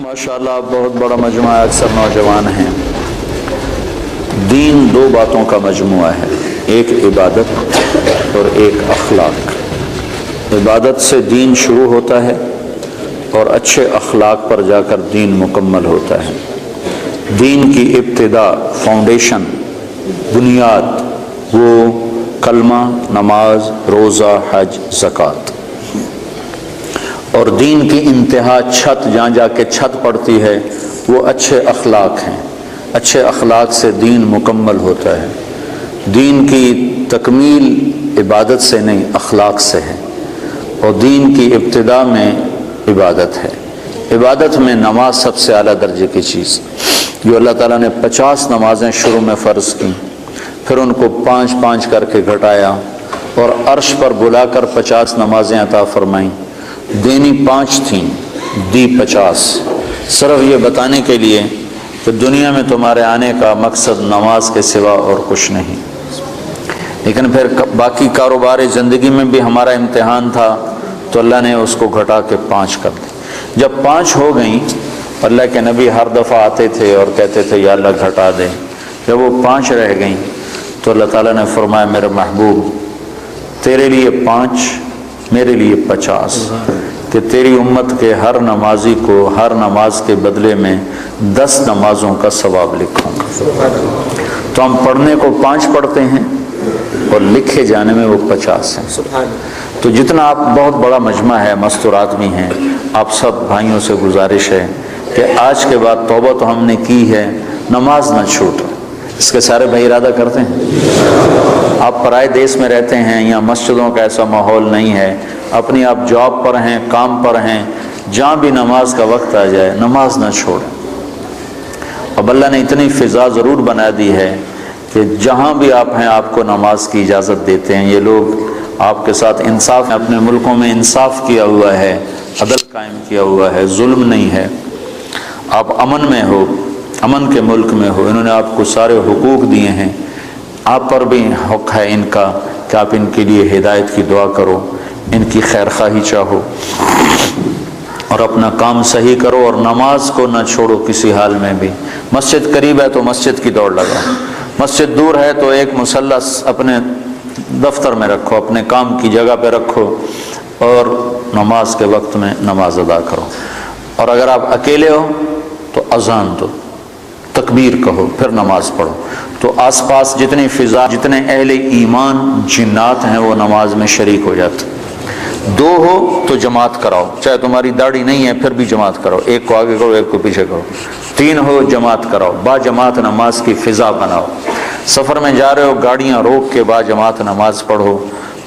ماشاءاللہ بہت بڑا مجموعہ ہے، اکثر نوجوان ہیں۔ دین دو باتوں کا مجموعہ ہے، ایک عبادت اور ایک اخلاق۔ عبادت سے دین شروع ہوتا ہے اور اچھے اخلاق پر جا کر دین مکمل ہوتا ہے۔ دین کی ابتدا، فاؤنڈیشن، بنیاد وہ کلمہ، نماز، روزہ، حج، زکوٰۃ، اور دین کی انتہا چھت، جہاں جا کے چھت پڑتی ہے وہ اچھے اخلاق ہیں۔ اچھے اخلاق سے دین مکمل ہوتا ہے۔ دین کی تکمیل عبادت سے نہیں، اخلاق سے ہے، اور دین کی ابتدا میں عبادت ہے۔ عبادت میں نماز سب سے اعلیٰ درجے کی چیز، جو اللہ تعالیٰ نے 50 نمازیں شروع میں فرض کی، پھر ان کو 5 کر کے گھٹایا اور عرش پر بلا کر 50 نمازیں عطا فرمائیں۔ دینی 5 تھیں، دی 50، صرف یہ بتانے کے لیے کہ دنیا میں تمہارے آنے کا مقصد نماز کے سوا اور کچھ نہیں۔ لیکن پھر باقی کاروبار زندگی میں بھی ہمارا امتحان تھا، تو اللہ نے اس کو گھٹا کے 5 کر دی۔ جب 5 ہو گئیں، اللہ کے نبی ہر دفعہ آتے تھے اور کہتے تھے یا اللہ گھٹا دے۔ جب وہ 5 رہ گئیں تو اللہ تعالیٰ نے فرمایا میرے محبوب تیرے لیے 5، میرے لیے 50، کہ تیری امت کے ہر نمازی کو ہر نماز کے بدلے میں 10 نمازوں کا ثواب لکھوں گا۔ تو ہم پڑھنے کو 5 پڑھتے ہیں اور لکھے جانے میں وہ 50 ہیں۔ تو جتنا آپ، بہت بڑا مجمع ہے، مستورات بھی ہیں، آپ سب بھائیوں سے گزارش ہے کہ آج کے بعد توبہ تو ہم نے کی ہے، نماز نہ چھوٹ۔ اس کے سارے بھائی ارادہ کرتے ہیں؟ آپ پرائے دیس میں رہتے ہیں، یہاں مسجدوں کا ایسا ماحول نہیں ہے، اپنی آپ جاب پر ہیں، کام پر ہیں، جہاں بھی نماز کا وقت آ جائے نماز نہ چھوڑیں۔ اب اللہ نے اتنی فضا ضرور بنا دی ہے کہ جہاں بھی آپ ہیں آپ کو نماز کی اجازت دیتے ہیں۔ یہ لوگ آپ کے ساتھ انصاف، اپنے ملکوں میں انصاف کیا ہوا ہے، عدل قائم کیا ہوا ہے، ظلم نہیں ہے۔ آپ امن میں ہو، امن کے ملک میں ہو، انہوں نے آپ کو سارے حقوق دیے ہیں، آپ پر بھی حق ہے ان کا کہ آپ ان کے لیے ہدایت کی دعا کرو، ان کی خیر خواہی چاہو، اور اپنا کام صحیح کرو، اور نماز کو نہ چھوڑو کسی حال میں بھی۔ مسجد قریب ہے تو مسجد کی دوڑ لگاؤ، مسجد دور ہے تو ایک مصلی اپنے دفتر میں رکھو، اپنے کام کی جگہ پہ رکھو، اور نماز کے وقت میں نماز ادا کرو۔ اور اگر آپ اکیلے ہو تو اذان دو، تکبیر کہو، پھر نماز پڑھو، تو آس پاس جتنی فضا، جتنے اہل ایمان جنات ہیں وہ نماز میں شریک ہو جاتے۔ 2 ہو تو جماعت کراؤ، چاہے تمہاری داڑھی نہیں ہے پھر بھی جماعت کرو، ایک کو آگے کرو ایک کو پیچھے کرو۔ 3 ہو جماعت کراؤ، با جماعت نماز کی فضا بناؤ۔ سفر میں جا رہے ہو گاڑیاں روک کے با جماعت نماز پڑھو،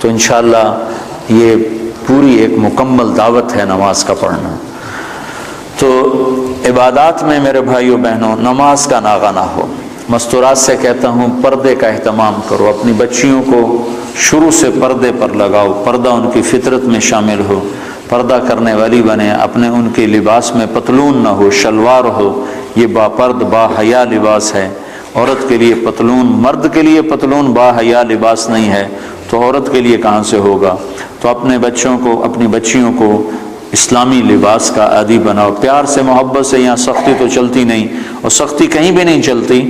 تو انشاءاللہ یہ پوری ایک مکمل دعوت ہے نماز کا پڑھنا۔ تو عبادات میں میرے بھائیوں بہنوں نماز کا ناغہ نہ ہو۔ مستورات سے کہتا ہوں پردے کا اہتمام کرو، اپنی بچیوں کو شروع سے پردے پر لگاؤ، پردہ ان کی فطرت میں شامل ہو، پردہ کرنے والی بنے، اپنے ان کے لباس میں پتلون نہ ہو، شلوار ہو۔ یہ با پرد با حیا لباس ہے۔ عورت کے لیے پتلون، مرد کے لیے پتلون با حیا لباس نہیں ہے تو عورت کے لیے کہاں سے ہوگا؟ تو اپنے بچوں کو، اپنی بچیوں کو اسلامی لباس کا عادی بناؤ، پیار سے محبت سے۔ یہاں سختی تو چلتی نہیں، اور سختی کہیں بھی نہیں چلتی،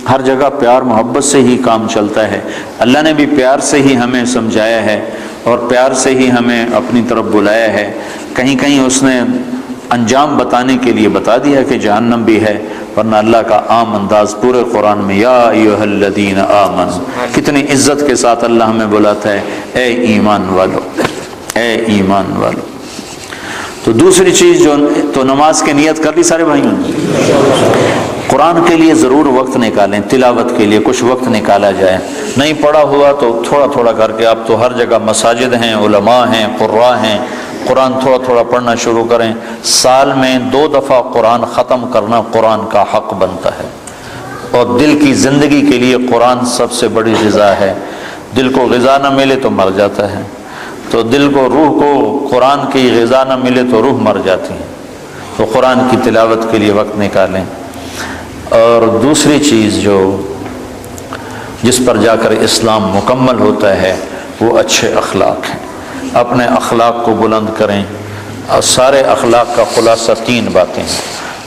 ہر جگہ پیار محبت سے ہی کام چلتا ہے۔ اللہ نے بھی پیار سے ہی ہمیں سمجھایا ہے اور پیار سے ہی ہمیں اپنی طرف بلایا ہے۔ کہیں کہیں اس نے انجام بتانے کے لیے بتا دیا کہ جہنم بھی ہے، ورنہ اللہ کا عام انداز پورے قرآن میں یا ایھا الذین آمنوا، کتنی عزت کے ساتھ اللہ ہمیں بلاتا ہے، اے ایمان والو، اے ایمان والو۔ تو دوسری چیز جو، تو نماز کی نیت کر لی سارے بھائیوں نے؟ قرآن کے لیے ضرور وقت نکالیں، تلاوت کے لیے کچھ وقت نکالا جائے۔ نہیں پڑھا ہوا تو تھوڑا تھوڑا کر کے، اب تو ہر جگہ مساجد ہیں، علماء ہیں، قراء ہیں، قرآن تھوڑا تھوڑا پڑھنا شروع کریں۔ سال میں 2 دفعہ قرآن ختم کرنا قرآن کا حق بنتا ہے، اور دل کی زندگی کے لیے قرآن سب سے بڑی غذا ہے۔ دل کو غذا نہ ملے تو مر جاتا ہے، تو دل کو، روح کو قرآن کی غذا نہ ملے تو روح مر جاتی ہے۔ تو قرآن کی تلاوت کے لیے وقت نکالیں۔ اور دوسری چیز جو، جس پر جا کر اسلام مکمل ہوتا ہے، وہ اچھے اخلاق ہیں۔ اپنے اخلاق کو بلند کریں، اور سارے اخلاق کا خلاصہ 3 باتیں ہیں۔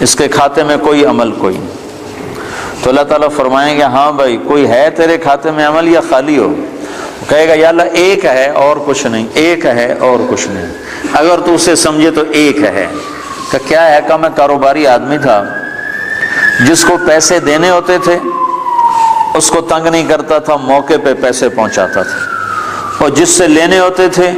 اس کے کھاتے میں کوئی عمل کوئی نہیں۔ تو اللہ تعالیٰ فرمائیں گے ہاں بھائی کوئی ہے تیرے کھاتے میں عمل یا خالی ہو؟ کہے گا یا اللہ ایک ہے اور کچھ نہیں، ایک ہے اور کچھ نہیں۔ اگر تو اسے سمجھے تو ایک ہے کہ کیا ہے؟ کہ میں کاروباری آدمی تھا، جس کو پیسے دینے ہوتے تھے اس کو تنگ نہیں کرتا تھا، موقع پہ پیسے پہنچاتا تھا، اور جس سے لینے ہوتے تھے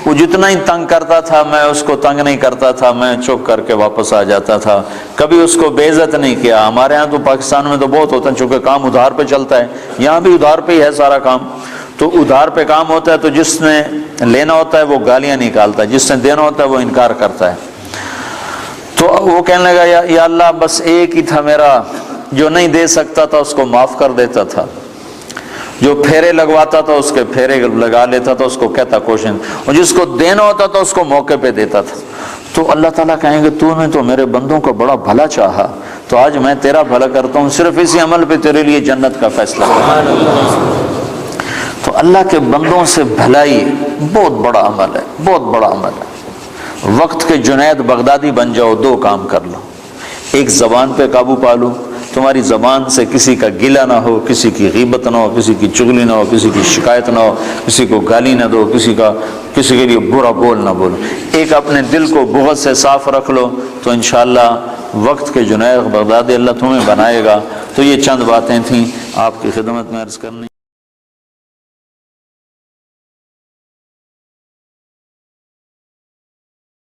وہ جتنا ہی تنگ کرتا تھا میں اس کو تنگ نہیں کرتا تھا، میں چپ کر کے واپس آ جاتا تھا، کبھی اس کو بے عزت نہیں کیا۔ ہمارے ہاں تو پاکستان میں تو بہت ہوتا ہے، چونکہ کام ادھار پہ چلتا ہے، یہاں بھی ادھار پہ ہی ہے سارا کام، تو ادھار پہ کام ہوتا ہے، تو جس نے لینا ہوتا ہے وہ گالیاں نکالتا ہے، جس نے دینا ہوتا ہے وہ انکار کرتا ہے۔ تو وہ کہنے لگا یا اللہ بس ایک ہی تھا میرا، جو نہیں دے سکتا تھا اس کو معاف کر دیتا تھا، جو پھیرے لگواتا تھا اس کے پھیرے لگا لیتا تھا، اس کو کہتا کوشن، اور جس کو دینا ہوتا تھا اس کو موقع پہ دیتا تھا۔ تو اللہ تعالیٰ کہیں گے تو نے تو میرے بندوں کو بڑا بھلا چاہا، تو آج میں تیرا بھلا کرتا ہوں، صرف اسی عمل پہ تیرے لیے جنت کا فیصلہ کرتا ہوں۔ تو اللہ کے بندوں سے بھلائی بہت بڑا عمل ہے، بہت بڑا عمل ہے۔ وقت کے جنید بغدادی بن جاؤ، دو کام کر لو، ایک زبان پہ قابو پا لو، تمہاری زبان سے کسی کا گلہ نہ ہو، کسی کی غیبت نہ ہو، کسی کی چغلی نہ ہو، کسی کی شکایت نہ ہو، کسی کو گالی نہ دو، کسی کے لیے برا بول نہ بولو، ایک اپنے دل کو بغض سے صاف رکھ لو، تو انشاءاللہ وقت کے جنید بغدادی اللہ تمہیں بنائے گا۔ تو یہ چند باتیں تھیں آپ کی خدمت میں عرض کرنی۔